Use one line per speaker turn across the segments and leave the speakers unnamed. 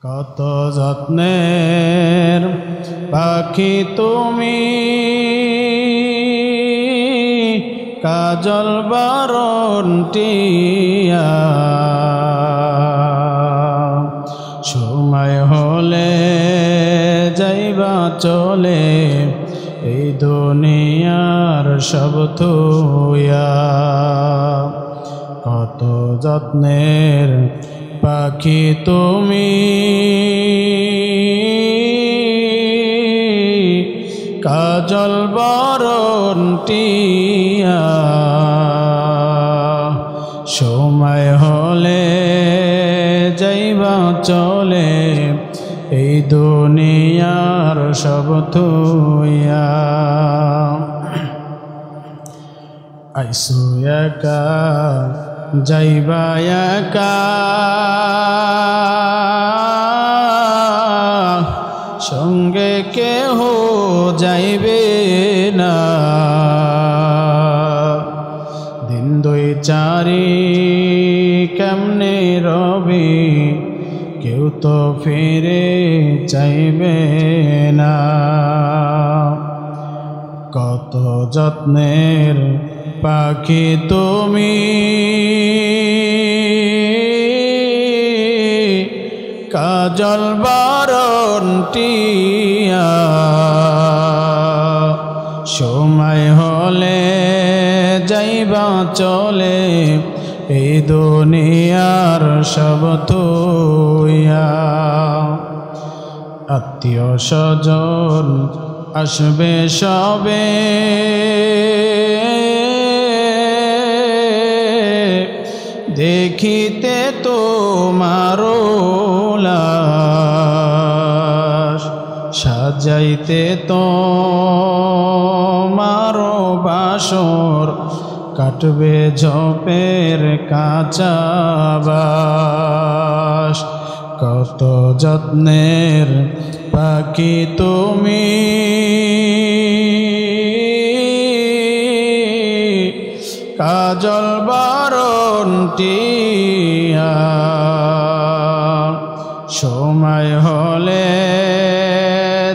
কত যত্নের পাখি তুমি, কাজল বরণ টিয়া। সময় হলে যাইবা চলে এই দুনিয়ার সব থুইয়া। কত যত্নের পাখি তুমি, কাজল বরণ টিয়া। সময় হলে যাইবা চলে এই দুনিয়ার সব থুইয়া। আইসো একা যাইবা একা, সঙ্গে কেহ যাইবে না। দিন দুই চারি কেমনে রবি, কেউ তো ফিরে চাইবে না। কত যত্নের পাখি তুমি, কাজল বরণ টিয়া। সময় হলে যাইবা চলে এই দুনিয়ার সব থুইয়া। আত্মীয় স্বজন আসবে সবে, দেখিতে তোমার লাশ, সাজাইতে তোমার বাসর, কাটবে ঝোপের কাঁচা বাস। কত যত্নের পাখি তুমি, কাজল বরণ টিয়া। সময় হলে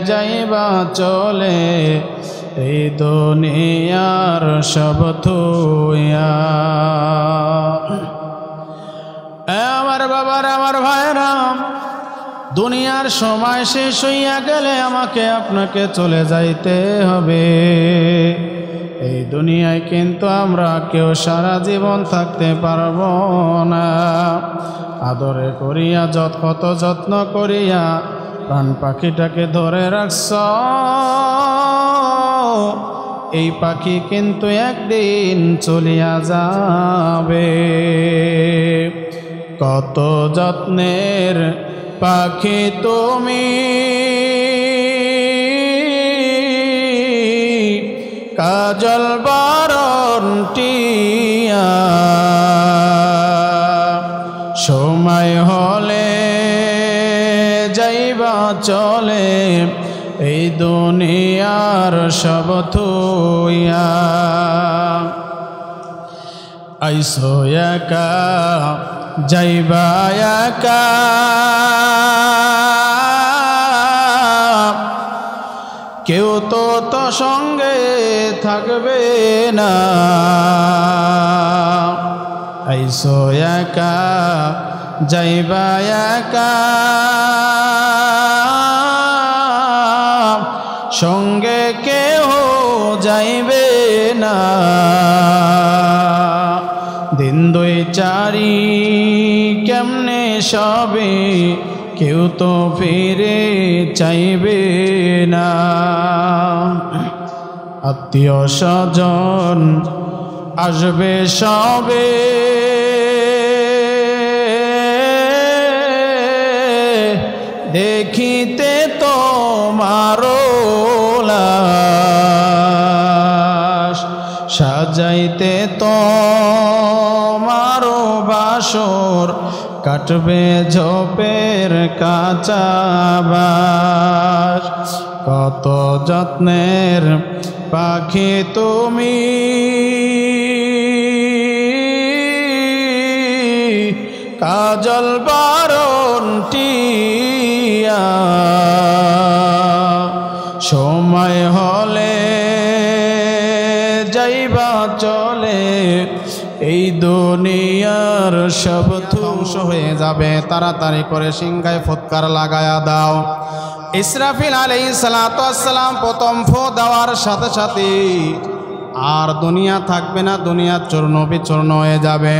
যাইবা চলে এই দুনিয়ার সব থুইয়া। আমার বাবার, আমার ভাইরা, দুনিয়ার সময় শেষ হইয়া গেলে আমাকে আপনাকে চলে যাইতে হবে। এই দুনিয়ায় কিন্তু আমরা কেউ সারা জীবন থাকতে পারবো না। আদরে করিয়া কত যত্ন করিয়া প্রাণ পাখিটাকে ধরে রাখছ, এই পাখি কিন্তু একদিন চলিয়া যাবে। কত যত্নের পাখি তুমি, কাজল বরণ টিয়া। সময় হলে যাইবা চলে এই দুনিয়ার সব থুইয়া। আইসো একা যাইবা একা, কেউ তো সঙ্গে থাকবে না। আইসো একা যাইবা একা, সঙ্গে কেহ যাইবে না। দিন দুই চারি কেমনে সবে, কেউ তো ফিরে চাইবে না। আত্মীয় স্বজন আসবে সবে, দেখিতে তোমার লাশ, সাজাইতে তোমার বাসর, কাটবে ঝোপের কাঁচা বাস। কত যত্নের পাখি তুমি, কাজল বরণ টিয়া। সব ধ্বংস হয়ে যাবে, তাড়াতাড়ি করে সিংহায় ফুৎকার লাগায়া দাও। ইসরাফিল আলাইহিস সালাতু ওয়াস সালাম প্রথম ফু দেওয়ার সাথে সাথে আর দুনিয়া থাকবে না, দুনিয়া চূর্ণ বিচূর্ণ হয়ে যাবে।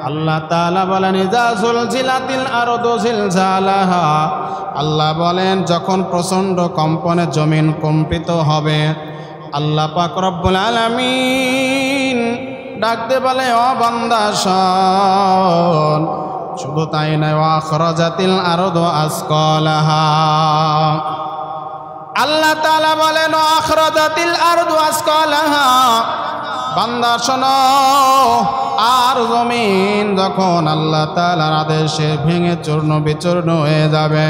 আল্লাহ তাআলা বলেন ইযা যুলজিলাতিল আরদু জিলজালাহা, আল্লাহ বলেন যখন প্রচণ্ড কম্পনে জমিন কম্পিত হবে, আল্লাহ পাক রব্বুল আলামিন ডাকতে বলে ও বান্দা শোন। শুধু তাই নয়, ওয়া আখরাজাতিল আরদু আসকালাহা, আল্লাহ তাআলা বলেন ওয়া আখরাজাতিল আরদু আসকালাহা, বান্দা শোনো, আর জমিন যখন আল্লাহ তাআলার আদেশে ভেঙে চূর্ণ বিচূর্ণ হয়ে যাবে,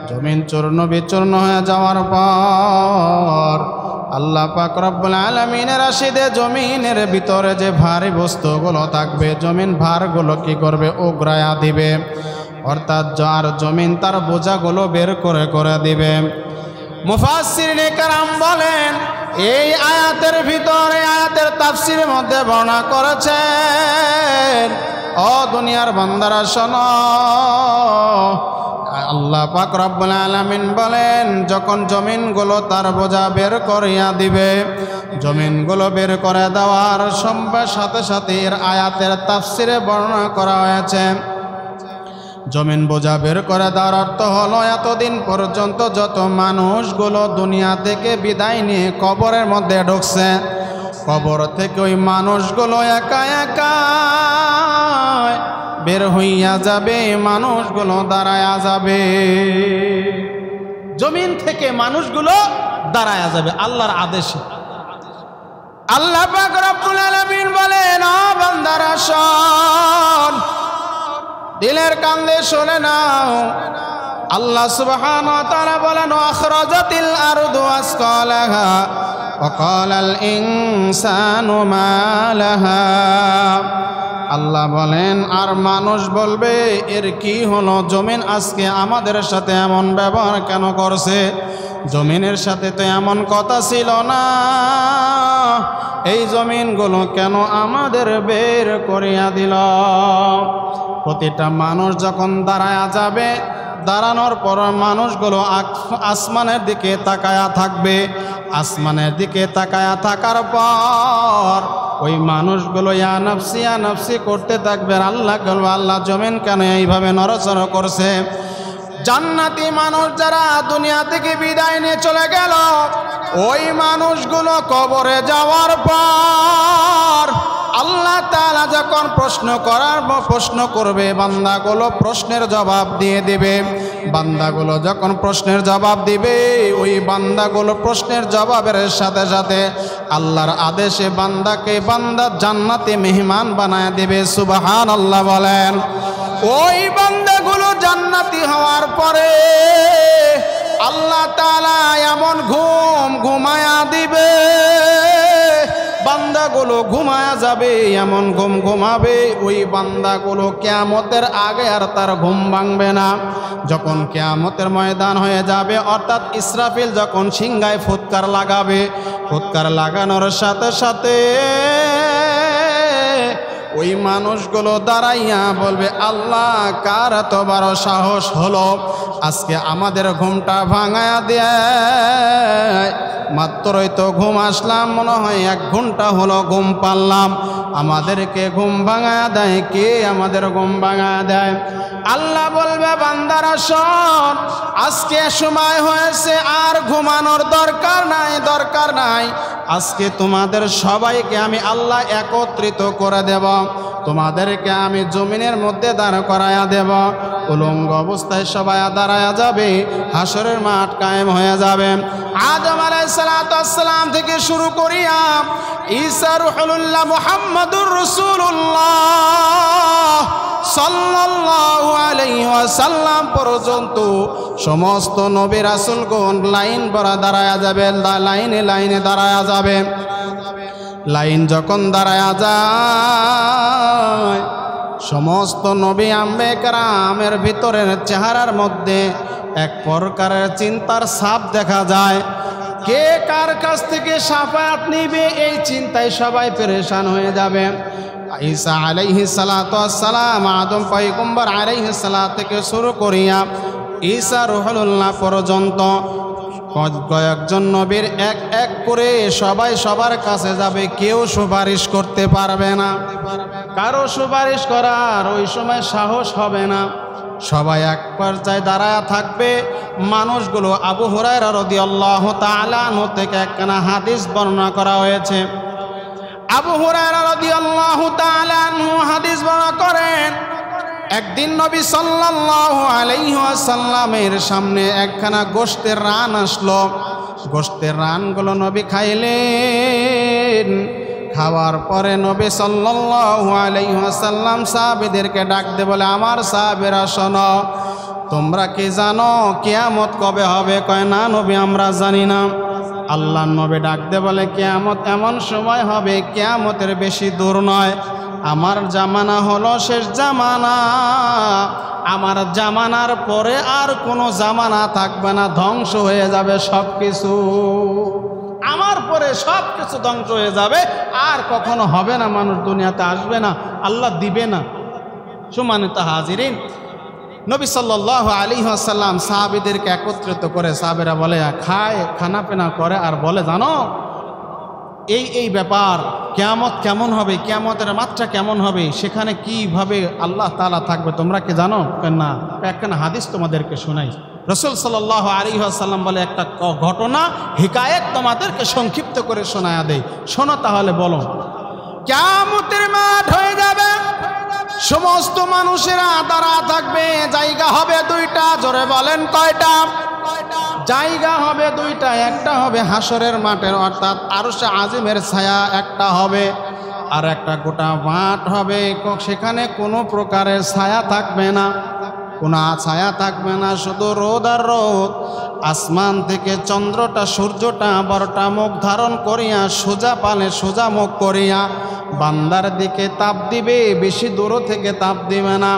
জমিন চূর্ণ বিচূর্ণ হয়ে যাওয়ার পর আল্লাহ পাক রব্বুল আলামিনের আশিদে জমিনের ভিতরে যে ভারী বস্তুগুলো থাকবে, জমিন ভারগুলো কি করবে? উগরায়া দিবে, অর্থাৎ আর জমিন তার বোঝাগুলো বের করে করে দিবে। মুফাসসিরিনে কেরাম বলেন এই আয়াতের ভিতরে, আয়াতের তাফসীরের মধ্যে বর্ণনা করেছেন ও দুনিয়ার বান্দারা শোনো, আল্লাহ পাক রব্বুল আলামিন বলেন যখন জমিনগুলো তার বোঝা বের করিয়া দিবে, জমিনগুলো বের করে দেওয়ার সাথে সাথে এর আয়াতের তাফসীরে বর্ণনা করা হয়েছে জমিন বোঝা বের করে দেওয়ার অর্থ হলো এতদিন পর্যন্ত যত মানুষগুলো দুনিয়া থেকে বিদায় নিয়ে কবরের মধ্যে ঢুকছে, কবর থেকে ওই মানুষগুলো একা একা বের হইয়া যাবে, মানুষগুলো দাঁড়ায়া যাবে, জমিন থেকে মানুষগুলো দাঁড়ায়া যাবে আল্লাহর আদেশে। আল্লাহ পাক রব্বুল আলামিন বলেন ও বান্দারা শোন, দিলের কান্দে শুনে নাও। আল্লাহ সুবহানাহু ওয়া তাআলা বলেন আখরাজাতিল আরদু আসকালাহা ওয়া ক্বালাল ইনসানু মা লাহা, আল্লাহ বলেন আর মানুষ বলবে এর কি হলো, জমিন আজকে আমাদের সাথে এমন ব্যবহার কেন করছে, জমিনের সাথে তো এমন কথা ছিল না, এই জমিনগুলো কেন আমাদের বের করিয়া দিল। প্রতিটা মানুষ যখন দাঁড়ায়া যাবে, দাঁড়ানোর পর মানুষগুলো আসমানের দিকে তাকায়া থাকবে, আসমানের দিকে তাকায়া থাকার পর ওই মানুষগুলো ইয়া নাফসি করতে থাকবে। আল্লাহ বলবে আল্লাহ জমিন কেন এইভাবে নড়াচড়া করছে। জান্নাতি মানুষ যারা দুনিয়া থেকে বিদায় নিয়ে চলে গেল, ওই মানুষগুলো কবরে যাওয়ার পর আল্লাহ তাআলা যখন প্রশ্ন করবে, বান্দাগুলো প্রশ্নের জবাব দিয়ে দিবে। বান্দাগুলো যখন প্রশ্নের জবাব দিবে, ওই বান্দাগুলো প্রশ্নের জবাবের সাথে সাথে আল্লাহর আদেশে বান্দা জান্নাতে মেহমান বানায় দিবে। সুবহানাল্লাহ বলেন। ওই বান্দাগুলো জান্নাতি হওয়ার পরে আল্লাহ তাআলা এমন ঘুমায়া দিবে, বান্দাগুলো ঘুমায়া যাবে, এমন ঘুমাবে ওই বান্দাগুলো কিয়ামতের আগে আর তার ঘুম ভাঙবে না। যখন কিয়ামতের ময়দান হয়ে যাবে, অর্থাৎ ইসরাফিল যখন সিংহায় ফুৎকার লাগাবে, ফুৎকার লাগানোর সাথে সাথে ওই মানুষগুলো দাঁড়াইয়া বলবে আল্লাহ কার এত বড় সাহস হলো আজকে আমাদের ঘুমটা ভাঙায়া দেয়, মাত্রই তো ঘুম আসলাম, মনে হয় 1 ঘন্টা হলো ঘুম পারলাম, আমাদেরকে ঘুম ভাঙায়া দেয় কে? আমাদের ঘুম ভাঙায়া দেয়। আল্লাহ বলবে বান্দারা শোন, আজকে সময় হয়েছে, আর ঘুমানোর দরকার নাই, আজকে তোমাদের সবাইকে আমি আল্লাহ একত্রিত করে দেব, তোমাদেরকে আমি জমিনের মধ্যে দাঁড় করায়া দেব, উলঙ্গ অবস্থায় সবাই দাঁড়ায়া যাবে, হাসরের মাঠ কায়েম হয়ে যাবে। আদম আলাইহিস সালাতু ওয়াস সালাম থেকে শুরু করিয়া ঈসা রূহুল্লাহ মুহাম্মাদুর রাসূলুল্লাহ সাল্লাল্লাহু আলাইহি ওয়াসাল্লাম পর্যন্ত সমস্ত নবী রাসূলগণ লাইন ভরা দাঁড়ায়া যাবে, লাইনে দাঁড়ায়া যাবে। লাইন যখন দাঁড়ায়া যায়, সমস্ত নবী আম্বিয়া কেরামের ভিতরের চেহারার মধ্যে এক প্রকারের চিন্তার ছাপ দেখা যায়। কে কার কাছ থেকে শাফায়াত নিবে এই চিন্তায় সবাই পেরেশান হয়ে যাবে। ঈসা আলাইহিস সালাতু ওয়াস সালাম, আদম পয়গম্বর আলাইহিস সালাত থেকে শুরু করিয়া ঈসা রূহুল্লাহ পর্যন্ত কয়েকজন নবীর এক এক করে সবাই সবার কাছে যাবে, কেউ সুপারিশ করতে পারবে না, কারো সুপারিশ করার ওই সময় সাহস হবে না। সবাই এক পর্যায়ে দাঁড়ায় থাকবে। মানুষগুলো আবু হুরায়রা রাদিয়াল্লাহু তাআলা আনহু থেকে একখানা হাদিস বর্ণনা করা হয়েছে। আবু হুরায়রা রাদিয়াল্লাহু তাআলা আনহু হাদিস বর্ণনা করেন, একদিন নবী সাল্লাল্লাহু আলাইহি ওয়াসাল্লামের সামনে একখানা গোশতের রান আসলো। গোশতের রানগুলো নবী খাইলেন। খাওয়ার পরে নবী সাল্লাল্লাহু আলাইহি ওয়াসাল্লাম সাহাবীদেরকে ডাক দিয়ে বলে, আমার সাহাবীরা শোনো, তোমরা কি জানো কিয়ামত কবে হবে? কয়, না নবী, আমরা জানি না। আল্লাহর নবী ডাক দিয়ে বলে, কিয়ামত এমন সময় হবে, কিয়ামতের বেশি দূর নয়, আমার জামানা হলো শেষ জামানা। আমার জামানার পরে আর কোনো জামানা থাকবে না, ধ্বংস হয়ে যাবে সব কিছু। আমার পরে সব কিছু ধ্বংস হয়ে যাবে, আর কখনো হবে না, মানুষ দুনিয়াতে আসবে না, আল্লাহ দিবে না। সম্মানিত হাজিরিন, নবী সাল্লাল্লাহু আলাইহি ওয়াসাল্লাম সাহাবীদেরকে একত্রিত করে, সাহাবীরা বলে, খায়, খানাপিনা করে, আর বলে, জানো এই ব্যাপার, কিয়ামত কেমন হবে, কিয়ামতের মাত্রা কেমন হবে, সেখানে কিভাবে আল্লাহ তাআলা থাকবে, তোমরা কি জানো? না। একখানা হাদিস তোমাদেরকে শোনাই। রাসূল সাল্লাল্লাহু আলাইহি ওয়াসাল্লাম বলে, একটা ঘটনা হিকায়েত তোমাদেরকে সংক্ষিপ্ত করে শোনায়া দেই, শোনো তাহলে বলো। কিয়ামতের মাঠ হয়ে যাবে, সমস্ত মানুষেরা দাঁড়া থাকবে, জায়গা হবে দুইটা। জোরে বলেন, কয়টা? জায়গা হবে দুইটা। একটা হবে হাসরের মাঠের, অর্থাৎ আরশে আজিমের ছায়া একটা হবে, আর একটা গোটা মাঠ হবে, সেখানে কোনো প্রকারের ছায়া থাকবে না, কোনো ছায়া থাকবে না, শুধু রোদ আর রোদ। আসমান থেকে চন্দ্রটা, সূর্যটা বড়টা মুখ ধারণ করিয়া, সোজা পালে সোজা মুখ করিয়া বান্দার দিকে তাপ দিবে। বেশি দূর থেকে তাপ দিবে না,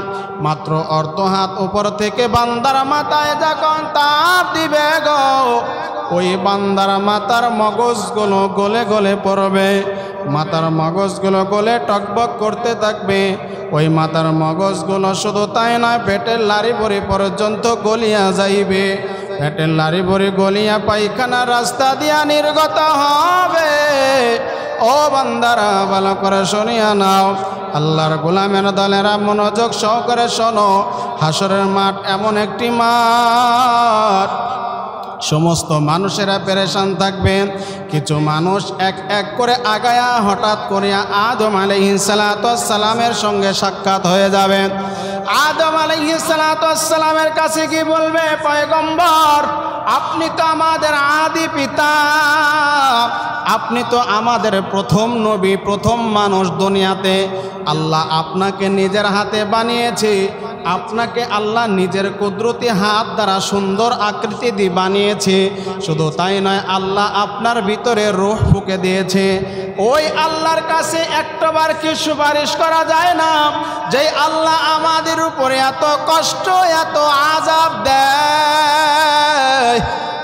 মাত্র অর্ধ হাত উপর থেকে বান্দার মাথায় যখন তাপ দিবে গো, ওই বান্দার মাথার মগজগুলো গলে গলে পড়বে। মাথার মগজগুলো গলে টকবক করতে থাকবে। ওই মাথার মগজগুলো শুধু তাই নয়, পেটের লাড়ি ভরি পর্যন্ত গলিয়া যাইবে। পেটের লাড়ি ভরি গলিয়া পায়খানার রাস্তা দিয়া নির্গত হবে। ও বান্দারা, ভালো করে শুনিয়া নাও, আল্লাহর গোলামের দলেরা মনোযোগ সহকারে শোনো। হাসরের মাঠ এমন একটি মাঠ, সমস্ত মানুষেরা পেরেশান থাকবেন। কিছু মানুষ এক এক করে আগায়া হঠাৎ করিয়া আদম আলাইহিস সালাতু ওয়াস সালামের সঙ্গে সাক্ষাৎ হয়ে যাবে। আদম আলাইহিস সালাতু ওয়াস সালামের কাছে কি বলবে, পয়গম্বর, আপনি তো আমাদের আদি পিতা, আপনি তো আমাদের প্রথম নবী, প্রথম মানুষ দুনিয়াতে। আল্লাহ আপনাকে নিজের হাতে বানিয়েছে, আপনাকে আল্লাহ নিজের কুদরতি হাত দ্বারা সুন্দর আকৃতি দিয়ে বানিয়েছে। শুধু তাই নয়, আল্লাহ আপনার ভিতরে রূহ ফুঁকে দিয়েছে। ওই আল্লাহর কাছে একটাবার কি সুপারিশ করা যায় না, যে আল্লাহ আমাদের উপরে এত কষ্ট, এত আযাব দেয়,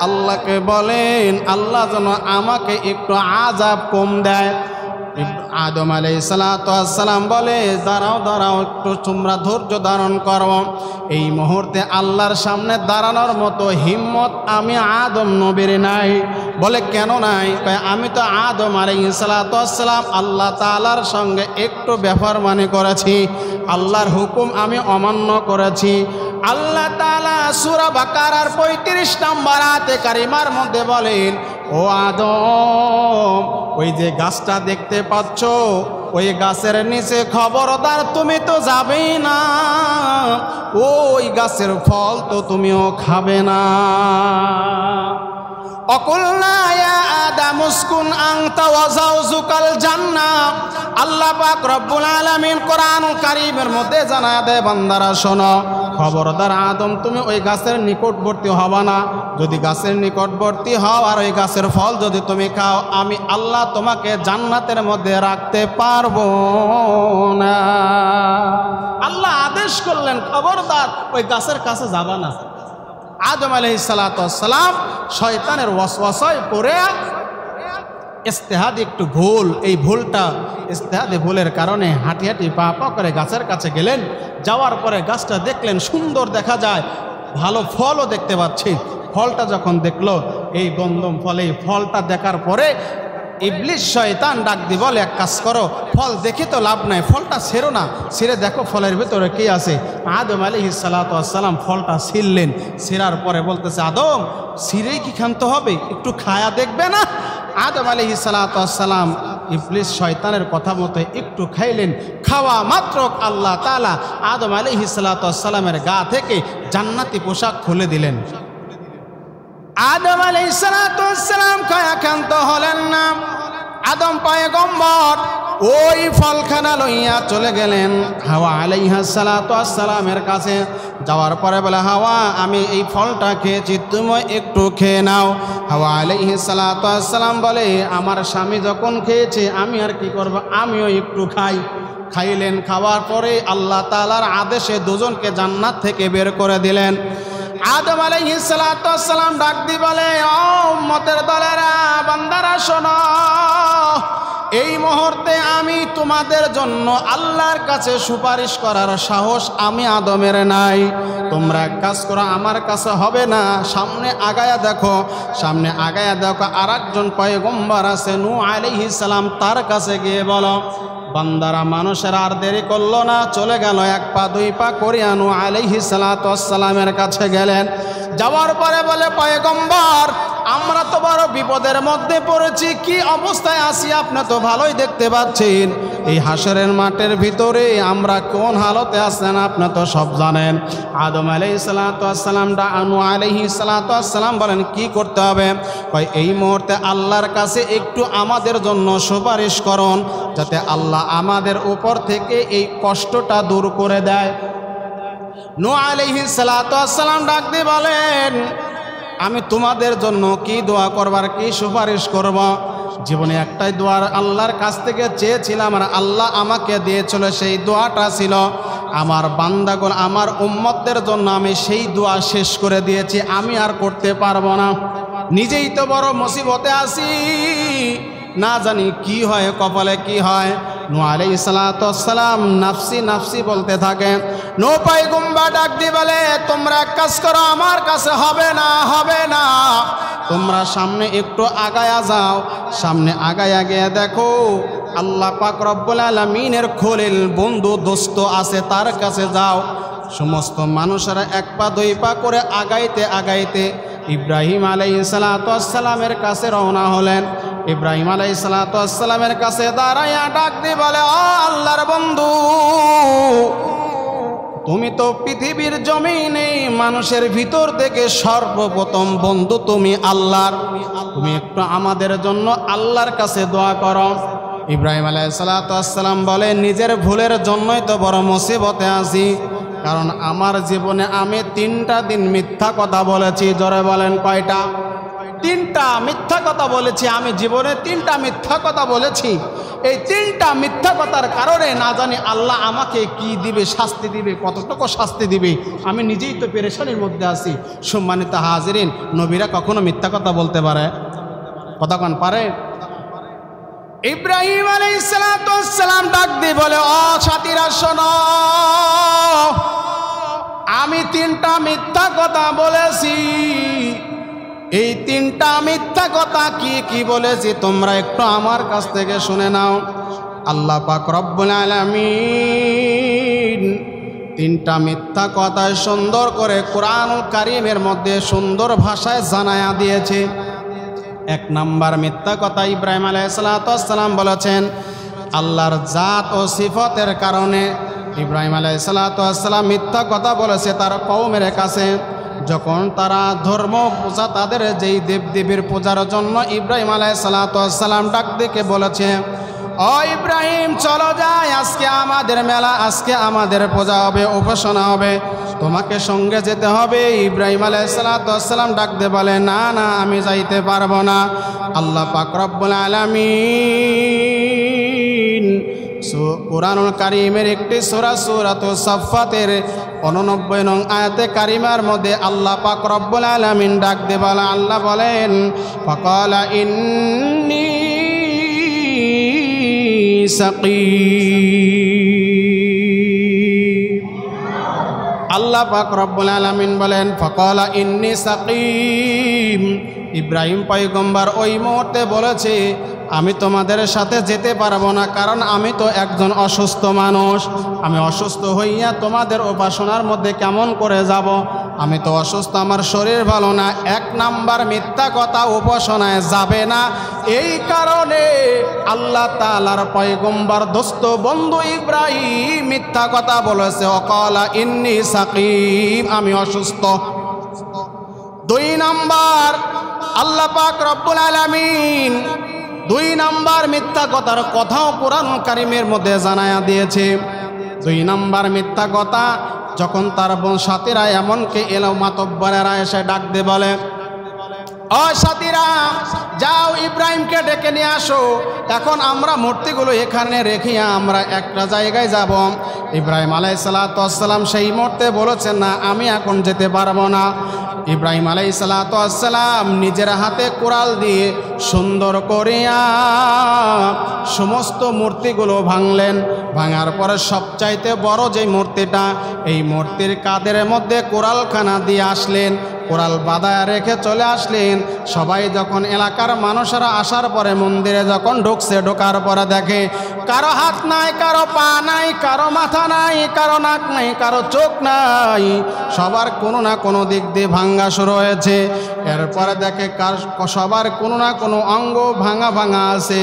আল্লাহকে বলেন আল্লাহ যেন আমাকে একটু আযাব কম দেয়। আদম আলাইহিস সালাতু ওয়াস সালাম বলে, দাঁড়াও দাঁড়াও, একটু তোমরা ধৈর্য ধারণ করো। এই মুহূর্তে আল্লাহর সামনে দাঁড়ানোর মতো হিম্মত আমি আদম নবীর নাই। বলে, কেন নাই? আমি তো আদম আলাইহিস সালাতু ওয়াস সালাম আল্লাহ তাআলার সঙ্গে একটু বেফরমানি করেছি, আল্লাহর হুকুম আমি অমান্য করেছি। আল্লাহ তাআলা সূরা বাকারার 35 নম্বর আয়াতে কারিমার মধ্যে বলেন, ও আদম, ওই যে গাছটা দেখতে পাচ্ছ, ওই গাছের নিচে খবরদার তুমি তো যাবেই না, ওই গাছের ফল তো তুমিও খাবে না। অকুলনা ইয়া আদম উসকুন আনতা ওয়া যাওজুকাল জান্নাহ। আল্লাহ পাক রব্বুল আলামিন কোরআনুল কারীমের মধ্যে জানায় দেয়, বান্দারা শোনো, খবরদার আদম, তুমি ওই গাছের নিকটবর্তী হবা না। যদি গাছের নিকটবর্তী হও আর ওই গাছের ফল যদি তুমি খাও, আমি আল্লাহ তোমাকে জান্নাতের মধ্যে রাখতে পারবো না। আল্লাহ আদেশ করলেন, খবরদার ওই গাছের কাছে যাবা না। আদম আলাইহিস সালাতু ওয়াস সালাম শয়তানের ওয়াসওয়াসায় পড়ে ইজতিহাদে একটু ভুল, এই ভুলটা ইজতিহাদে ভুলের কারণে হাঁটি হাঁটি পা পা করে গাছের কাছে গেলেন। যাওয়ার পরে গাছটা দেখলেন সুন্দর দেখা যায়, ভালো ফলও দেখতে পাচ্ছি। ফলটা যখন দেখলো এই গন্ধম ফল, এই ফলটা দেখার পরে ইবলিস শয়তান ডাক দি বলে, এক কাজ করো, ফল দেখে তো লাভ নাই, ফলটা ছেড়ো না, ছেড়ে দেখো ফলের ভিতরে কি আছে। আদম আলাইহিস সালাতু ওয়াস সালাম ফলটা ছিঁড়লেন, ছিঁড়ার পরে বলতেছে, আদম ছিঁড়েই কি খানতে হবে, একটু খায়া দেখবে না? আদম আলাইহিস সালাতু ওয়াস সালাম ইবলিস শয়তানের কথা মতো একটু খাইলেন। খাওয়া মাত্র আল্লাহ তাআলা আদম আলাইহিস সালাতু ওয়াস সালামের গা থেকে জান্নাতি পোশাক খুলে দিলেন। আদম আলাইহিস সালাতু ওয়াস সালাম খায়া খান্ত হলেন না। আদম পয়গম্বর ওই ফলখানা লইয়া চলে গেলেন হাওয়া আলাইহিস সালাতু ওয়াস সালামের কাছে। যাওয়ার পরে বলে, হাওয়া আমি এই ফলটা খেয়েছি, তুমি একটু খেয়ে নাও। হাওয়া আলাইহিস সালাতু ওয়াস সালাম বলে, আমার স্বামী যখন খেয়েছে আমি আর কি করব, আমিও একটু খাই। খাইলেন, খাওয়ার পরে আল্লাহ তাআলার আদেশে দুজনকে জান্নাত থেকে বের করে দিলেন। আদম আলাইহিস সালাতু ওয়াস সালাম ডাক দি বলে, ও উম্মতের দলেরা, বান্দারা শোনো, এই মুহূর্তে আমি তোমাদের জন্য আল্লাহর কাছে সুপারিশ করার সাহস আমি আদমের নাই। তোমরা এক কাজ করো, আমার কাছে হবে না, সামনে আগায়া দেখো। সামনে আগায়া দেখো আরেকজন পয়গম্বর আছে, নূহ আলাইহিস সালাম, তার কাছে গিয়ে বলো। বান্দারা মানুষের আর দেরি করলো না, চলে গেল, এক পা দুই পা করিয়া নূহ আলাইহিস সালাতু ওয়াস সালামের কাছে গেলেন। যাওয়ার পরে বলে, পয়গম্বর আমরা তো বড় বিপদের মধ্যে পড়েছি, কি অবস্থায় আছি আপনি তো ভালোই দেখতে পাচ্ছেন। এই হাসরের মাঠের ভিতরে আমরা কোন হালতে আছেন আপনি তো সব জানেন। আদম আলাইহিস সালাতু ওয়াস সালাম নূহ আলাইহিস সালাতু ওয়াস সালাম বলেন, কি করতে হবে? কয়, এই মুহূর্তে আল্লাহর কাছে একটু আমাদের জন্য সুপারিশ করুন, যাতে আল্লাহ আমাদের উপর থেকে এই কষ্টটা দূর করে দেয়। নূহ আলাইহিস সালাতু ওয়াস সালাম ডাক দিয়ে বলেন, আমি তোমাদের জন্য কি দোয়া করবার, কি সুপারিশ করব? জীবনে একটাই দোয়ার আল্লাহর কাছ থেকে চেয়েছিলাম, আর আল্লাহ আমাকে দিয়েছিল, সেই দোয়াটা ছিল আমার বান্দাগণ, আমার উম্মতদের জন্য আমি সেই দোয়া শেষ করে দিয়েছি, আমি আর করতে পারবো না। নিজেই তো বড় মুসিবতে আছি, না জানি কি হয়, কপালে কি হয়। নূহ আলাইহিস সালাতু ওয়াস সালাম নাফসি নাফসি বলতে থাকে। নূহ পয়গম্বর ডাক দিয়ে বলে, তোমরা এক কাজ করো, আমার কাছে হবে না, হবে না, তোমরা সামনে একটু আগায়া যাও। সামনে আগায়া গিয়ে দেখো আল্লাহ পাক রব্বুল আলামিনের খলিল বন্ধু দোস্ত আছে, তার কাছে যাও। সমস্ত মানুষেরা এক পা দুই পা করে আগাইতে আগাইতে ইব্রাহিম আলাইহিস সালাতু ওয়াস সালামের কাছে রওনা হলেন। ইব্রাহিম আলাইহিস সালাতু ওয়াস সালামের কাছে দাঁড়াইয়া ডাক দিয়ে বলে, ও আল্লাহর বন্ধু, তুমি তো পৃথিবীর জমিনে মানুষের ভিতর থেকে সর্বপ্রথম বন্ধু তুমি আল্লাহর, তুমি একটু আমাদের জন্য আল্লাহর কাছে দোয়া করো। ইব্রাহিম আলাইহিস সালাতু ওয়াস সালাম বলে, নিজের ভুলের জন্যই তো বড় মুসিবতে আছি, কারণ আমার জীবনে আমি 3টা দিন মিথ্যা কথা বলেছি। জোরে বলেন, কয়টা? 3টা মিথ্যা কথা বলেছি। আমি জীবনে 3টা মিথ্যা কথা বলেছি। এই 3টা মিথ্যা কথার কারণে না জানি আল্লাহ আমাকে কি দিবে, শাস্তি দিবে, কতটুকু শাস্তি দিবে, আমি নিজেই তো পেরেশানির মধ্যে আছি। সম্মানিত হাজিরিন, নবীরা কখনো মিথ্যা কথা বলতে পারে? কথা কোন পারে? ইব্রাহিম আলাইহিস সালাতু ওয়াস সালাম ডাক দিয়ে বলে, ও সাথীরা শোনো, আমি 3টা মিথ্যা কথা বলেছি। এই 3টা মিথ্যা কথা কি কি বলেছি তোমরা একটু আমার কাছ থেকে শুনে নাও। আল্লাহ পাক রব্বুল আলামিন 3টা মিথ্যা কথা সুন্দর করে কোরআনুল কারীমের মধ্যে সুন্দর ভাষায় জানায়া দিয়েছে। 1 নাম্বার মিথ্যা কথা ইব্রাহিম আলাইহিস সালাতু ওয়াস সালাম বলেছেন আল্লাহর জাত ও সিফাতের কারণে। ইব্রাহিম আলাইহিস সালাতু ওয়াস সালাম মিথ্যা কথা বলেছে তার কওমের কাছে, যখন তারা ধর্ম পূজা, তাদের যেই দেবদেবীর পূজার জন্য ইব্রাহিম আলাইহিস সালাতু ওয়াস সালাম ডাক ডেকে বলেছে, ও ইব্রাহিম চলো যাই, আজকে আমাদের মেলা, আজকে আমাদের পূজা হবে, উপাসনা হবে, তোমাকে সঙ্গে যেতে হবে। ইব্রাহিম আলাইহিস সালাতু ওয়াস সালাম ডাক দিয়ে বলে, না না, আমি যাইতে পারবো না। আল্লাহ পাক রব্বুল আলামিন কুরআনুল কারীমের একটি সূরা সূরাতুস সাফফাতের 89 নং আয়াতে কারিমার মধ্যে আল্লাহ পাক রব্বুল আলামিন ডাক দিয়ে বলে, আল্লাহ বলেন, ফাকালা ইন্নী সাকিম। আল্লাহ পাক রব্বুল আলামিন বলেন ফাকালা ইন্নী সাকিম। ইব্রাহিম পয়গম্বর ওই মুহূর্তে বলেছে আমি তোমাদের সাথে যেতে পারবো না, কারণ আমি তো একজন অসুস্থ মানুষ। আমি অসুস্থ হইয়া তোমাদের উপাসনার মধ্যে কেমন করে যাব? আমি তো অসুস্থ, আমার শরীর ভালো না। এক নাম্বার মিথ্যা কথা, উপাসনায় যাবে না। এই কারণে আল্লাহ তাআলার পয়গম্বর দোস্ত বন্ধু ইব্রাহিম মিথ্যা কথা বলেছে, অকালা ইন্নী সাকিম, আমি অসুস্থ। দুই নাম্বার আল্লাহ পাক রব্বুল আলামিন দুই নাম্বার মিথ্যা কথার কথাও কোরআন কারীমের মধ্যে জানায়া দিয়েছে। দুই নাম্বার মিথ্যা কথা যখন তার সাথীরা এমনকি এলো মাতব্বরেরা এসে ডাক দিয়ে বলে, ও সাথীরা যাও ইব্রাহিমকে ডেকে নিয়ে আসো, এখন আমরা মূর্তিগুলো এখানে রেখে আমরা একটা জায়গায় যাব। ইব্রাহিম আলাইহিসসালাম সেই মুহূর্তে বলেছেন না, আমি এখন যেতে পারবো না। ইব্রাহিম আলাইহিসসালাম নিজের হাতে কোরাল দিয়ে সুন্দর করিয়া সমস্ত মূর্তিগুলো ভাঙলেন। ভাঙার পরে সবচাইতে বড় যে মূর্তিটা, এই মূর্তির কাঁধের মধ্যে কোরালখানা দিয়ে আসলেন, কোরাল বাঁধায় রেখে চলে আসলেন। সবাই যখন এলাকার মানুষেরা আসার পরে মন্দিরে যখন ঢুকছে, ঢোকার পরে দেখে কারো হাত নাই, কারো পা নাই, কারো মাথা নাই, কারো নাক নাই, কারো চোখ নাই, সবার কোনো না কোনো দিক দিয়ে ভাঙ্গা শুরু হয়েছে। এরপরে দেখে সবার কোনো না কোনো অঙ্গ ভাঙা ভাঙা আছে।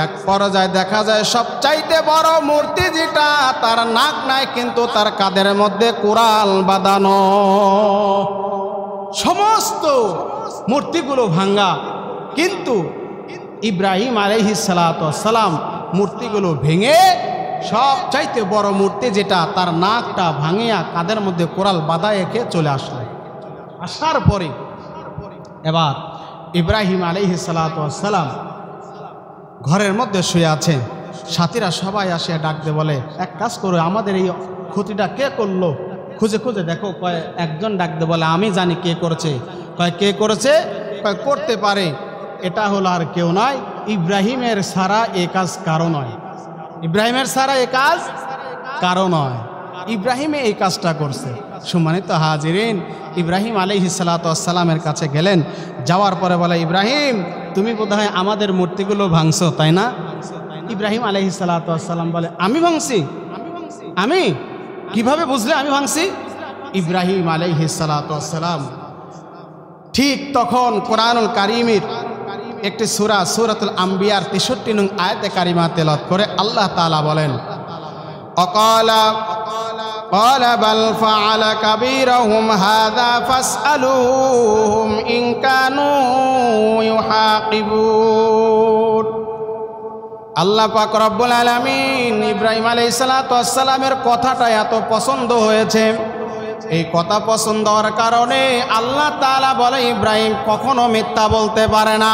এক পর্যায়ে দেখা যায় সবচাইতে বড় মূর্তি যেটা, তার নাক নাই কিন্তু তার কাঁধের মধ্যে কোরাল বাঁধানো। সমস্ত মূর্তিগুলো ভাঙ্গা, কিন্তু ইব্রাহিম আলাইহিসসালাম মূর্তিগুলো ভেঙে সবচাইতে বড় মূর্তি যেটা, তার নাকটা ভাঙিয়া কাঁধের মধ্যে কোরাল বাঁধায় রেখে চলে আসলেন। আসার পরে এবার ইব্রাহিম আলাইহিসসালাম ঘরের মধ্যে শুয়ে আছেন। সাথীরা সবাই আসে ডাকতে বলে, এক কাজ করো, আমাদের এই ক্ষতিটা কে করলো খুঁজে খুঁজে দেখো। কয় একজন ডাকতে বলে, আমি জানি কে করেছে। কয় কে করেছে? কয় করতে পারে, এটা হলো আর কেউ নয়, ইব্রাহিমের ছাড়া এ কাজ কারো নয়। ইব্রাহিমের ছাড়া এ কাজ কারো নয়, ইব্রাহিমে এই কাজটা করছে। সম্মানিত হাজিরিন, ইব্রাহিম আলাইহিসসালামের কাছে গেলেন। যাওয়ার পরে বলে, ইব্রাহিম তুমি বোধহয় আমাদের মূর্তিগুলো ভাঙছো, তাই না? ইব্রাহিম আলাইহিসসালাম বলে, আমি ভাঙছি? আমি কিভাবে বুঝলে আমি ভাঙছি? ইব্রাহিম আলাইহিসসালাম ঠিক তখন কোরআনুল কারীমের একটি সূরা, সূরাতুল আম্বিয়ার 63 নং আয়াতে কারিমা তেলাওয়াত করে আল্লাহ তাআলা বলেন, অকালা ক্বালা বাল ফাআলা কাবীরুহুম হাযা ফাসআলুহুম ইন কানু ইউহাকিবুন। আল্লাহ পাক রব্বুল আলামিন ইব্রাহিম আলাইহিসসালামের কথাটা এত পছন্দ হয়েছে। এই কথা পছন্দ হওয়ার কারণে আল্লাহ তাআলা বলে, ইব্রাহিম কখনো মিথ্যা বলতে পারে না।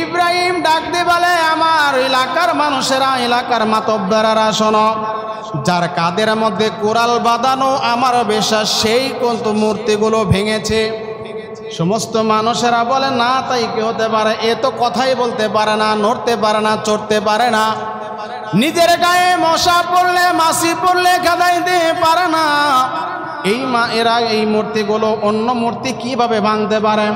ইব্রাহিম ডাক দিয়ে বলে, আমার এলাকার মানুষেরা, এলাকার মাতব্বরেরা শোনো, যার কাঁধের মধ্যে কোরাল বাঁধানো আমার বিশ্বাস সেই কিন্তু মূর্তিগুলো ভেঙেছে। সমস্ত মানুষেরা বলে, না তাই কি হতে পারে? এ তো কথাই বলতে পারে না, নড়তে পারে না, চড়তে পারে না, নিজের গায়ে মশা পড়লে, মাছি পড়লে খেদাইতে পারে না। এরা এই মূর্তিগুলো অন্য মূর্তি কিভাবে ভাঙতে পারে?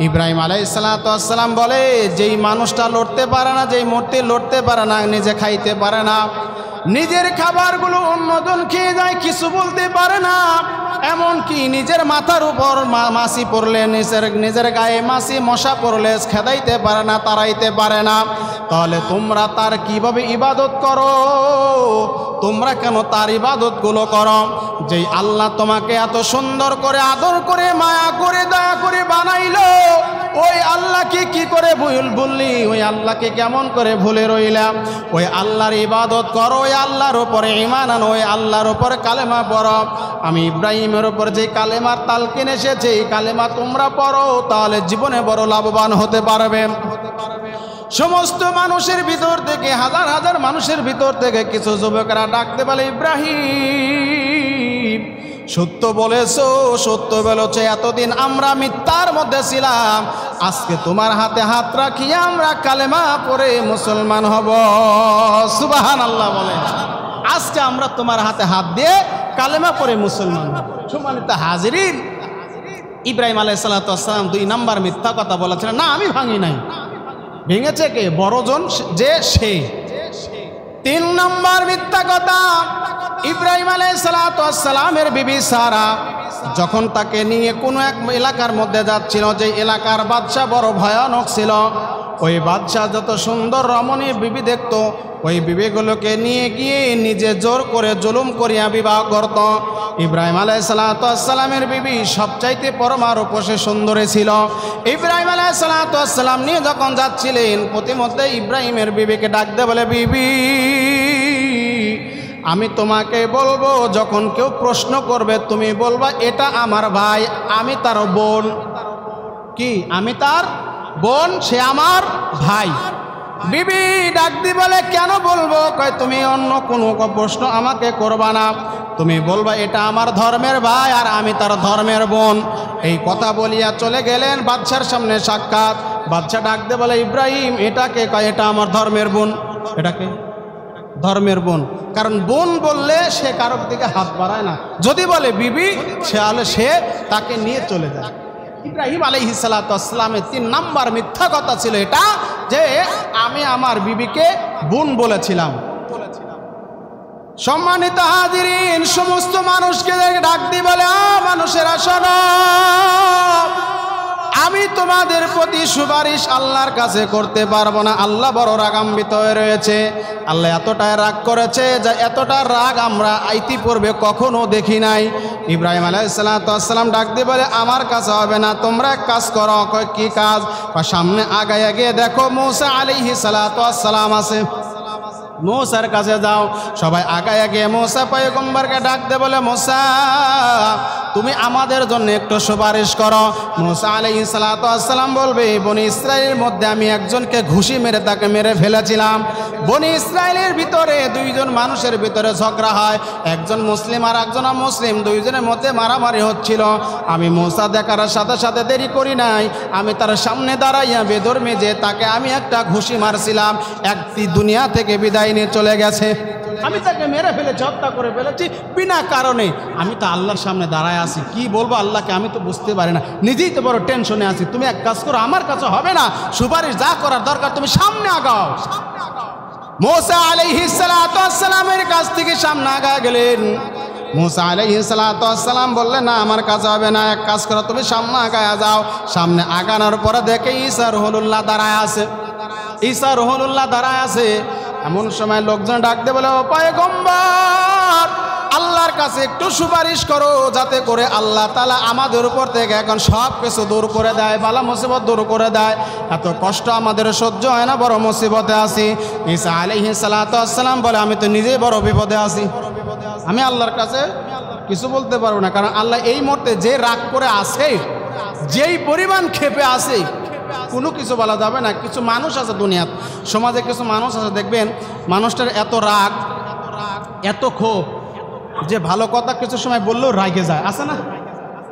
ইব্রাহিম আলাইহিসসালাম বলে, যেই মানুষটা লড়তে পারে না, যেই মূর্তি লড়তে পারে না, নিজে খাইতে পারে না, নিজের খাবারগুলো অন্যজন খেয়ে যায়, কিছু বলতে পারে না, এমনকি নিজের মাথার উপর মাছি পড়লে, নিজের গায়ে মাছি মশা পড়লে খেদাইতে পারে না, তাড়াইতে পারে না, তাহলে তোমরা তার কিভাবে ইবাদত করো? তোমরা কেন তার ইবাদতগুলো করো? যেই আল্লাহ তোমাকে এত সুন্দর করে আদর করে মায়া করে দয়া করে বানাইলো, ওই আল্লাহকে কি করে ভুল বললি? ওই আল্লাহকে কেমন করে ভুলে রইলাম? ওই আল্লাহর ইবাদত করো, ওই আল্লাহর উপরে ঈমান আনো, ওই আল্লাহর উপরে কালেমা পড়ো। আমি ইব্রাহিমের উপর যে কালেমার তালকিন এসেছে, এই কালেমা তোমরা পড়ো, তাহলে জীবনে বড় লাভবান হতে পারবে। সমস্ত মানুষের ভিতর থেকে, হাজার হাজার মানুষের ভিতর থেকে কিছু যুবকেরা ডাকতে বলে, ইব্রাহিম সত্য বলেছো, সত্য বলেছো, এতদিন আমরা মিথ্যার মধ্যে ছিলাম, আজকে তোমার হাতে হাত রাখিয়ে আমরা কালেমা পড়ে মুসলমান হব। সুবহানাল্লাহ বলেন। আজকে আমরা তোমার হাতে হাত দিয়ে কালেমা পড়ে মুসলমান হব। সম্মানিত হাজিরিন, ইব্রাহিম আলাইহিস সালাতু ওয়াস সালাম 2 নাম্বার মিথ্যা কথা বলেছিলেন। না, আমি ভাঙি নাই, ভেঙেছে কে? বড়জন যে সে। 3 নাম্বার মিথ্যা কথা, ইব্রাহিম আলাইহিস সালাতু ওয়াস সালামের বিবি সারা যখন তাকে নিয়ে কোনো এক এলাকার মধ্যে যাচ্ছিল, যে এলাকার বাদশা বড় ভয়ানক ছিল, ওই বাদশা যত সুন্দর রমণী বিবি দেখতো, ওই বিবিগুলোকে নিয়ে গিয়ে নিজে জোর করে জুলুম করিয়া বিবাহ করত। ইব্রাহিম আলাইহিস সালাতু ওয়াস সালামের বিবি সবচাইতে পরমারূপসে সুন্দরী ছিল। ইব্রাহিম আলাইহিস সালাতু ওয়াস সালাম নিয়ে যখন যাচ্ছিলেন, প্রতিমধ্যে ইব্রাহিমের বিবিকে ডাক দিয়ে বলে, বিবি, আমি তোমাকে বলবো, যখন কেউ প্রশ্ন করবে তুমি বলবা এটা আমার ভাই, আমি তার বোন। কি? আমি তার বোন, সে আমার ভাই। বিবি ডাক দি বলে, কেন বলবো? কয়, তুমি অন্য কোনো প্রশ্ন আমাকে করবা না, তুমি বলবা এটা আমার ধর্মের ভাই আর আমি তার ধর্মের বোন। এই কথা বলিয়া চলে গেলেন বাদশার সামনে সাক্ষাৎ। বাদশা ডাক দিয়ে বলে, ইব্রাহিম এটাকে? কয়, এটা আমার ধর্মের বোন। এটাকে? ধর্মের বোন। কারণ বোন বললে সে কারোর দিকে হাত বাড়ায় না, যদি বলে বিবি তাহলে সে তাকে নিয়ে চলে যায়। ইব্রাহিম আলাইহিস সালাতু ওয়াস সালামের 3 নাম্বার মিথ্যা কথা ছিল এটা, যে আমি আমার বিবিকে বোন বলেছিলাম। সম্মানিত হাজিরিন, সমস্ত মানুষকে ডাক দিয়ে বলে, মানুষেরা শোনো, আমি তোমাদের প্রতি সুপারিশ আল্লাহর কাছে করতে পারবো না। আল্লাহ বড় রাগান্বিত হয়ে রয়েছে। আল্লাহ এতটাই রাগ করেছে, যে এতটা রাগ আমরা ইতিপূর্বে কখনো দেখি নাই। ইব্রাহিম আলাইহিস সালাতু ওয়াস সালাম ডাক দিয়ে বলে, আমার কাছে হবে না, তোমরা এক কাজ করো। কয়, কি কাজ? সামনে আগায় গিয়ে দেখো মূসা আলাইহিস সালাতু ওয়াস সালাম আছে, মূসার কাছে যাও। সবাই আগায় গিয়ে মূসা পয়গম্বরকে ডাক দিয়ে বলে, মূসা তুমি আমাদের জন্য একটু সুপারিশ করো। মূসা আলাইহিস সালাতু ওয়াস সালাম বলবে, বনি ইসরাইলের মধ্যে আমি একজনকে ঘুষি মেরে তাকে মেরে ফেলেছিলাম। বনি ইসরাইলের ভিতরে 2 জন মানুষের ভিতরে ঝগড়া হয়, একজন মুসলিম আর একজন অমুসলিম, 2 জনের মধ্যে মারামারি হচ্ছিল। আমি মূসা দেখার সাথে সাথে দেরি করি নাই, আমি তার সামনে দাঁড়াইয়া বেধর্মী যে তাকে আমি একটা ঘুষি মারছিলাম, একটি দুনিয়া থেকে বিদায় নিয়ে চলে গেছে। আমি তাকে মেরে ফেলেছি, হত্যা করে ফেলেছি বিনা কারণে। আমি তো আল্লাহর সামনে দাঁড়ায় আছি, কি বলবো আল্লাহকে আমি তো বুঝতে পারি না, নিজেই তো বড় টেনশনে আছি। তুমি এক কাজ করো, আমার কাছে হবে না, সুপারিশ যা করার দরকার তুমি সামনে আগাও। মূসা আলাইহিস সালাতু ওয়াস সালামের কাছ থেকে সামনে আগা গেলেন। মূসা আলাইহিস সালাতু ওয়াস সালাম বললেন, না আমার কাছে হবে না, এক কাজ করো, তুমি সামনে আগায় যাও। সামনে আগানোর পরে দেখে ঈসা রুহুল্লাহ দাঁড়ায় আছে। ঈসা রুহুল্লাহ দাঁড়ায় আছে। এমন সময় লোকজন ডাক দিয়ে বলে, ও পয়গম্বর, আল্লাহর কাছে একটু সুপারিশ করো, যাতে করে আল্লাহ তাআলা আমাদের উপর থেকে এখন সব কিছু দূর করে দেয়, বালা মুসিবত দূর করে দেয়। এত কষ্ট আমাদের সহ্য হয় না, বড় মুসিবতে আছি। ঈসা আলাইহিস সালাতু ওয়াস সালাম বলে, আমি তো নিজেই বড় বিপদে আছি, আমি আল্লাহর কাছে কিছু বলতে পারবো না। কারণ আল্লাহ এই মুহূর্তে যে রাগ করে আছে, যেই পরিমাণ ক্ষেপে আছে, কোনো কিছু বলা যাবে না। কিছু মানুষ আছে দুনিয়াত, সমাজে কিছু মানুষ আছে, দেখবেন মানুষটার এত রাগ, এত ক্ষোভ, যে ভালো কথা কিছু সময় বললেও রাগে যায়, আছে না?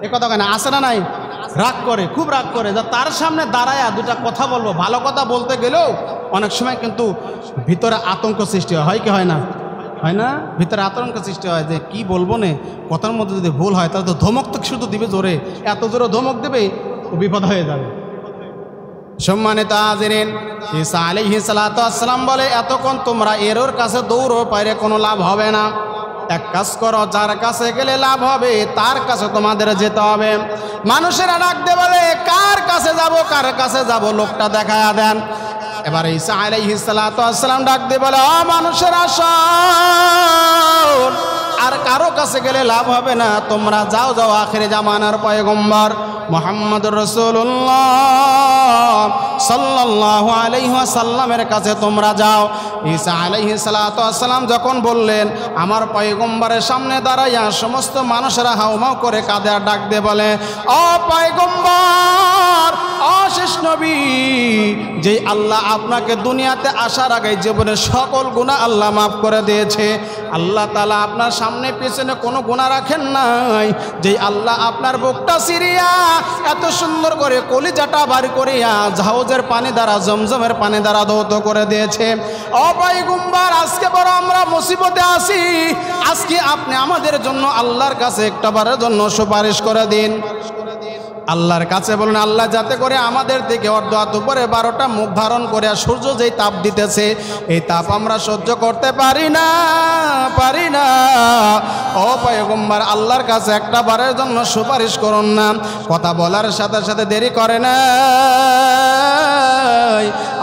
এ কথা কেন আছে না? নাই, রাগ করে, খুব রাগ করে। যা তার সামনে দাঁড়ায় 2টা কথা বলবো, ভালো কথা বলতে গেলেও অনেক সময় কিন্তু ভিতরে আতঙ্ক সৃষ্টি হয়, কি হয় না? হয় না? ভিতরে আতঙ্ক সৃষ্টি হয় যে কি বলবো না, কথার মধ্যে যদি ভুল হয় তাহলে তো ধমক তো শুধু দিবে জোরে, এত জোরে ধমক দেবে ও বিপদ হয়ে যাবে। সম্মানিত হাজিরিন, ঈসা আলাইহিস সালাতু ওয়াস সালাম বলে, এতক্ষণ তোমরা এর কাছে দৌড়ো, পাইরে কোনো লাভ হবে না। এক কাজ করো, যার কাছে গেলে লাভ হবে তার কাছে তোমাদের যেতে হবে। মানুষেরা ডাক দিয়ে বলে, কার কাছে যাব, কার কাছে যাব, লোকটা দেখায়া দেন। এবার ঈসা আলাইহিস সালাতু ওয়াস সালাম ডাক দিয়ে বলে, ও মানুষেরা শোন, আর কারো কাছে গেলে লাভ হবে না, তোমরা যাও যাও আখির জামানার পয়গম্বর মুহাম্মদুর রাসূলুল্লাহ সাল্লাল্লাহু আলাইহি ওয়াসাল্লামের কাছে তোমরা যাও। ঈসা আলাইহিস সালাতু ওয়াস সালাম যখন বললেন, আমার পয়গম্বরের সামনে দাঁড়াইয়া সমস্ত মানুষেরা হাউমাউ করে কাঁদে আর ডাক দিয়ে বলে, ও পয়গম্বর, ও সর্বশেষ নবী যে আল্লাহ আপনাকে দুনিয়াতে আসার আগে জীবনের সকল গুনাহ আল্লাহ মাফ করে দিয়েছে। আল্লাহ তাআলা আপনার সামনে পেছনে কোনো গুনাহ রাখেন নাই। যে আল্লাহ আপনার বুকটা চিরিয়া এত সুন্দর করে কলিজাটা বার করিয়া হাউজের পানি দ্বারা জমজমের পানি দ্বারা ধৌত করে দিয়েছে। ও পয়গম্বর, আজকে বড় আমরা মুসিবতে আছি, আজকে আপনি আমাদের জন্য আল্লাহর কাছে একটা বারের জন্য সুপারিশ করে দিন। আল্লাহর কাছে বলুন, আল্লাহ যাতে করে আমাদের দিকে অর্ধ হাত উপরে 12টা মুখ ধারণ করে সূর্য যেই তাপ দিতেছে এই তাপ আমরা সহ্য করতে পারি না। ও পয়গম্বর, আল্লাহর কাছে একটা বারের জন্য সুপারিশ করুন না। কথা বলার সাথে সাথে দেরি করে না,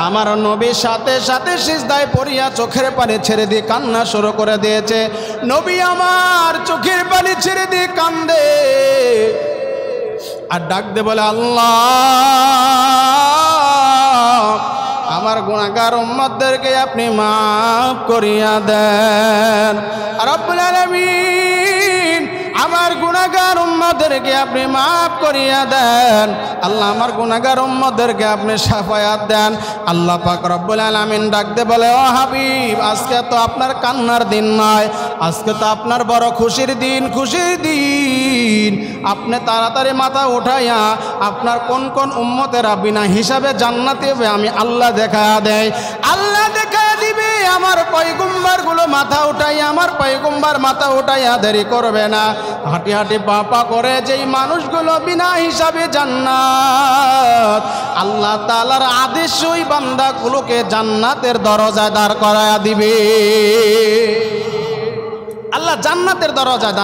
আমার নবীর সাথে সাথে সিজদায় পড়িয়া চোখের পানি ছেড়ে দিয়ে কান্না শুরু করে দিয়েছে। নবী আমার চোখের পানি ছেড়ে দিয়ে কান্দে আর ডাক দে বলে, আল্লাহ আমার গুনাহগার উম্মতদেরকে আপনি মাফ করিয়া দেন। রব্বুল আলামিন আমার গুনাহগার উম্মতদেরকে আপনি মাফ করিয়া দেন। আল্লাহ আমার গুনাহগার উম্মতদেরকে আপনি শাফায়াত দেন। আল্লাহ পাক রব্বুল আলামিন ডাক দে বলে, ও হাবিব, আজকে তো আপনার কান্নার দিন নয়, আজকে তো আপনার বড় খুশির দিন। আপনি তাড়াতাড়ি মাথা উঠাইয়া আপনার কোন কোন উম্মতেরা বিনা হিসাবে জান্নাতে হবে আমি আল্লাহ দেখা দেয়। আল্লাহ দেখা দিবে আমার পয়গম্বর গুলো মাথা উঠাইয়া, আমার পয়গম্বর মাথা উঠাইয়া দেরি করবে না। হাঁটি হাঁটি পা করে যেই মানুষগুলো বিনা হিসাবে জান্নাত, আল্লাহ তাআলার আদেশ ওই বান্দাগুলোকে জান্নাতের দরজায় দাঁড় করায়া দিবে। আল্লাহ জান্নাতের দরজায়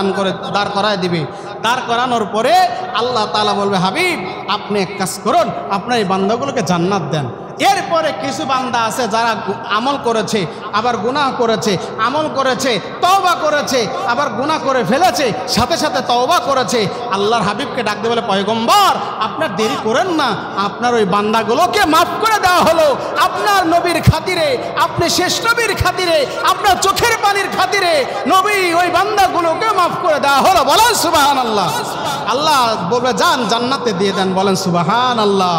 দাঁড় করায় দিবে। দাঁড় করানোর পরে আল্লাহ তাআলা বলবে, হাবিব আপনি এক কাজ করুন, আপনার এই বান্দাগুলোকে জান্নাত দেন। এরপরে কিছু বান্দা আছে যারা আমল করেছে আবার গুনাহ করেছে, আমল করেছে তওবা করেছে আবার গুনাহ করে ফেলেছে, সাথে সাথে তওবা করেছে। আল্লাহর হাবিবকে ডাকতে বলে, পয়গম্বর আপনার দেরি করেন না, আপনার ওই বান্দাগুলোকে মাফ করে দেওয়া হলো। আপনার নবীর খাতিরে, আপনি শেষ নবীর খাতিরে, আপনার চোখের পানির খাতিরে নবী ওই বান্দাগুলোকে মাফ করে দেওয়া হলো। বলেন সুবহানাল্লাহ। আল্লাহ বলবে যান জান্নাতে দিয়ে দেন। বলেন সুবহানাল্লাহ।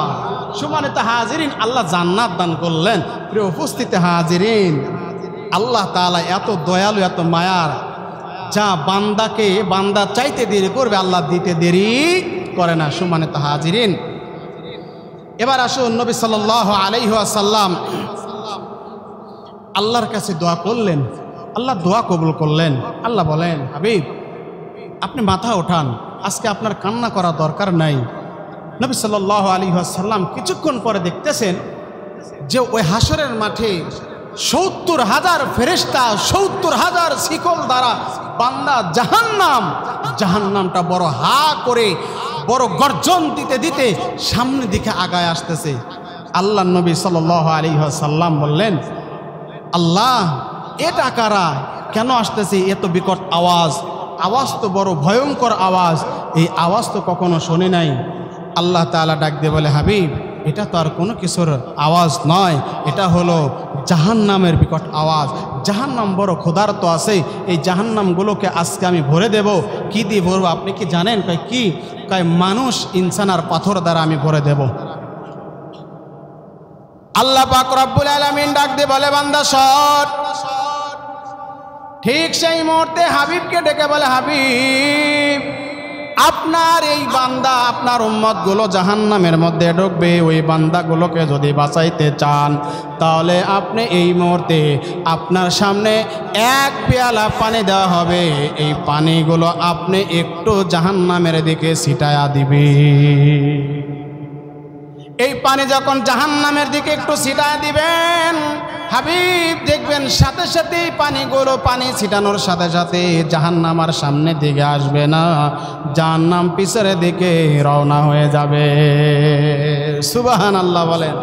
সম্মানিত হাজিরিন, আল্লাহ জান্নাত দান করলেন। প্রিয় উপস্থিতি হাজিরিন, আল্লাহ তাআলা এত দয়ালু, এত মায়ার, যা বান্দাকে বান্দা চাইতে দেরি করবে আল্লাহ দিতে দেরি করে না। সম্মানিত হাজিরিন, এবার আসুন নবী সাল্লাল্লাহু আলাইহি ওয়াসাল্লাম আল্লাহর কাছে দোয়া করলেন, আল্লাহ দোয়া কবুল করলেন। আল্লাহ বলেন, হাবিব আপনি মাথা ওঠান, আজকে আপনার কান্না করা দরকার নাই। নবী সাল্লাল্লাহু আলাইহি ওয়াসাল্লাম কিছুক্ষণ পরে দেখতেছেন যে ওই হাসরের মাঠে ৭০,০০০ ফেরেশতা, ৭০,০০০ শিকল দ্বারা বান্দা জাহান্নামটা বড় হা করে বড় গর্জন দিতে দিতে সামনের দিকে আগায় আসতেছে। আল্লাহ নবী সাল্লাল্লাহু আলাইহি ওয়াসাল্লাম বললেন, আল্লাহ এটা কারা, কেন আসতেছে এত বিকট আওয়াজ? আওয়াজ তো বড় ভয়ঙ্কর আওয়াজ, এই আওয়াজ তো কখনো শুনি নাই। আল্লাহ তাআলা ডাক দিয়ে বলে, হাবিব এটা তো আর কোনো কিছুর আওয়াজ নয়, এটা হলো জাহান্নামের বিকট আওয়াজ। জাহান্নাম বড় ক্ষুধার্ত আছে, এই জাহান্নামগুলোকে আজকে আমি ভরে দেব। কি দিয়ে ভরবো আপনি কি জানেন? কি কয় মানুষ, ইনসান আর পাথর দ্বারা আমি ভরে দেব। আল্লাহ পাক রব্বুল আলামিন ডাক দিয়ে বলে, বান্দা সর। ঠিক সেই মুহূর্তে হাবিবকে ডেকে বলে, হাবিব আপনার এই বান্দা, আপনার উম্মতগুলো জাহান্নামের মধ্যে ঢুকবে, ওই বান্দাগুলোকে যদি বাঁচাইতে চান তাহলে আপনি এই মুহূর্তে আপনার সামনে এক পেয়ালা পানি দেওয়া হবে, এই পানিগুলো আপনি একটু জাহান্নামের দিকে ছিটায়া দিবে। এই পানি যখন জাহান্নামের দিকে একটু ছিটায়া দিবেন, হাবিব দেখবেন সাথে সাথে পানিগুলো, পানি ছিটানোর সাথে সাথে জাহান্নাম আর সামনের দিকে আসবে না, জাহান্নাম পিছের দিকে রওনা হয়ে যাবে। সুবহানাল্লাহ বলেন।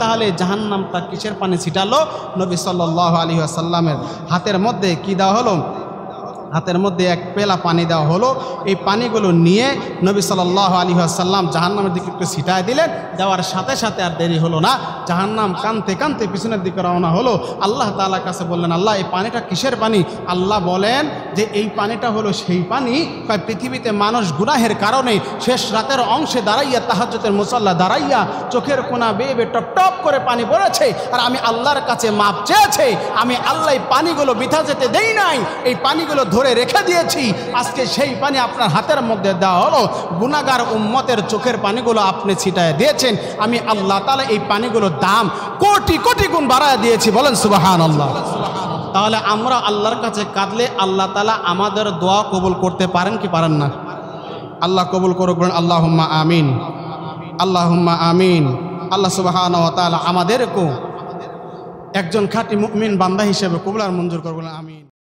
তাহলে জাহান্নামটা কিসের পানি ছিটালো? নবী সাল্লাল্লাহু আলাইহি ওয়াসাল্লামের হাতের মধ্যে কি দেওয়া হলো? হাতের মধ্যে এক পেলা পানি দেওয়া হলো। এই পানিগুলো নিয়ে নবী সাল্লাল্লাহু আলাইহি ওয়াসাল্লাম জাহান্নামের দিকে একটু ছিটায় দিলেন। দেওয়ার সাথে সাথে আর দেরি হলো না, জাহান্নাম কানতে কানতে পিছনের দিকে রওনা হলো। আল্লাহ তাআলার কাছে বললেন, আল্লাহ এই পানিটা কিসের পানি? আল্লাহ বলেন যে এই পানিটা হলো সেই পানি, পৃথিবীতে মানুষ গুনাহের কারণে শেষ রাতের অংশে দাঁড়াইয়া, তাহাজ্জুদের মুসাল্লা দাঁড়াইয়া চোখের কোনা বেয়ে বেয়ে টপ টপ করে পানি পড়েছে, আর আমি আল্লাহর কাছে মাপ চেয়েছে। আমি আল্লাহ এই পানিগুলো বৃথা যেতে দেই নাই, এই পানিগুলো ধরে রেখে দিয়েছি। আজকে সেই পানি আপনার হাতের মধ্যে দেওয়া হলো। গুনাহগার উম্মতের চোখের পানিগুলো আপনি ছিটায় দিয়েছেন। আমি আল্লাহ তাআলা এই পানিগুলোর দাম কোটি কোটি গুণ বাড়ায় দিয়েছি। বলেন সুবহানাল্লাহ। তাহলে আমরা আল্লাহর কাছে কাঁদলে আল্লাহ তাআলা আমাদের দোয়া কবুল করতে পারেন কি পারেন না? আল্লাহ কবুল করুক, বলেন আল্লাহুম্মা আমিন, আল্লাহুম্মা আমিন। আল্লাহ সুবহানাহু ওয়া তাআলা আমাদেরকেও একজন খাঁটি মুমিন বান্দা হিসেবে কবুল আর মঞ্জুর করবেন, আমিন।